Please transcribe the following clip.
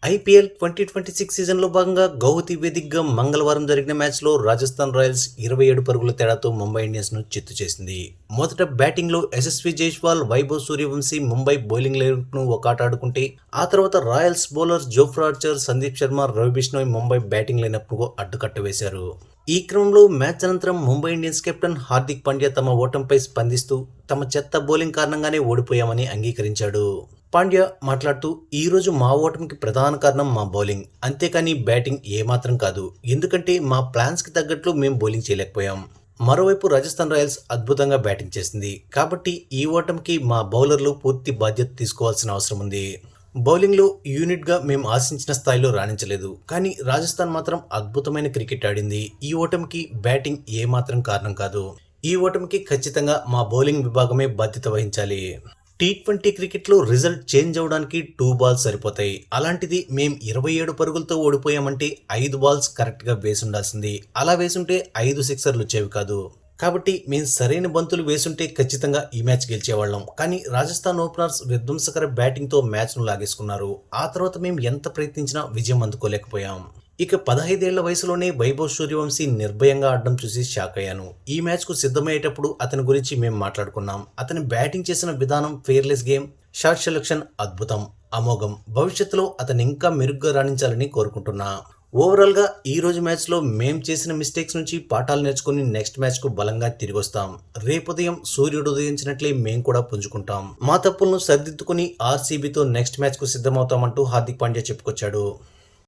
IPL 2026 సీజన్లో భాగంగా గౌహతి వేదికగా మంగళవారం జరిగిన మ్యాచ్లో రాజస్థాన్ రాయల్స్ 27 పరుగుల తేడాతో ముంబై ఇండియన్స్ను చిత్తు చేసింది. మొదట బ్యాటింగ్లో యశస్వి జైస్వాల్, వైభవ్ సూర్యవంశీ ముంబై బౌలింగ్ లైన్ను ఒక ఆట ఆడుకుంటే ఆ తర్వాత Royals bowlers Jofra Archer, Sandeep Sharma, Ravi Bishnoi Mumbai batting లైనప్ను అడ్డుకట్ట వేశారు. ఈ క్రమంలో మ్యాచ్ అనంతరం ముంబై ఇండియన్స్ కెప్టెన్ హార్దిక్ పాండ్యా తమ ఓటమిపై స్పందిస్తూ తమ చెత్త బౌలింగ్ కారణంగానే ఓడిపోయామని అంగీకరించాడు. పాండ్యా మాట్లాడుతూ ఈ రోజు మా ఓటమికి ప్రధాన కారణం మా బౌలింగ్, అంతేకాని బ్యాటింగ్ ఏమాత్రం కాదు. ఎందుకంటే మా ప్లాన్స్కి తగ్గట్లు మేము బౌలింగ్ చేయలేకపోయాం. మరోవైపు రాజస్థాన్ రాయల్స్ అద్భుతంగా బ్యాటింగ్ చేసింది కాబట్టి ఈ ఓటమికి మా బౌలర్లు పూర్తి బాధ్యత తీసుకోవాల్సిన అవసరం ఉంది. బౌలింగ్లో యూనిట్గా మేము ఆశించిన స్థాయిలో రాణించలేదు, కానీ రాజస్థాన్ మాత్రం అద్భుతమైన క్రికెట్ ఆడింది. ఈ ఓటమికి బ్యాటింగ్ ఏమాత్రం కారణం కాదు. ఈ ఓటమికి ఖచ్చితంగా మా బౌలింగ్ విభాగమే బాధ్యత వహించాలి. టీ20 క్రికెట్లో రిజల్ట్ చేంజ్ అవడానికి 2 బాల్స్ సరిపోతాయి. అలాంటిది మేం 27 పరుగులతో ఓడిపోయామంటే 5 బాల్స్ కరెక్ట్గా వేసుండాల్సింది. అలా వేసుంటే 5 సిక్సర్లు వచ్చేవి కాదు. కాబట్టి మేము సరైన బంతులు వేసుంటే ఖచ్చితంగా ఈ మ్యాచ్ గెలిచేవాళ్ళం. కానీ రాజస్థాన్ ఓపెనర్స్ విధ్వంసకర బ్యాటింగ్తో మ్యాచ్ను లాగేసుకున్నారు. ఆ తర్వాత మేము ఎంత ప్రయత్నించినా విజయం అందుకోలేకపోయాం. ఇక 15 ఏళ్ల వయసులోనే వైభవ్ సూర్యవంశీ నిర్భయంగా ఆడడం చూసి షాక్ అయ్యాను. ఈ మ్యాచ్కు సిద్ధమయ్యేటప్పుడు అతని గురించి మేము మాట్లాడుకున్నాం. అతని బ్యాటింగ్ చేసిన విధానం, ఫెయిర్లెస్ గేమ్, షాట్ సెలక్షన్ అద్భుతం, అమోఘం. భవిష్యత్తులో అతను ఇంకా మెరుగ్గా రాణించాలని కోరుకుంటున్నా. ఓవరాల్గా ఈ రోజు మ్యాచ్లో మేం చేసిన మిస్టేక్స్ నుంచి పాఠాలు నేర్చుకుని నెక్స్ట్ మ్యాచ్కు బలంగా తిరిగొస్తాం. రేపుదయం సూర్యుడు ఉదయించినట్లే మేం కూడా పుంజుకుంటాం. మా తప్పులను సరిదిద్దుకుని ఆర్సీబీతో నెక్స్ట్ మ్యాచ్కు సిద్ధమవుతామంటూ హార్దిక్ పాండ్యా చెప్పుకొచ్చాడు.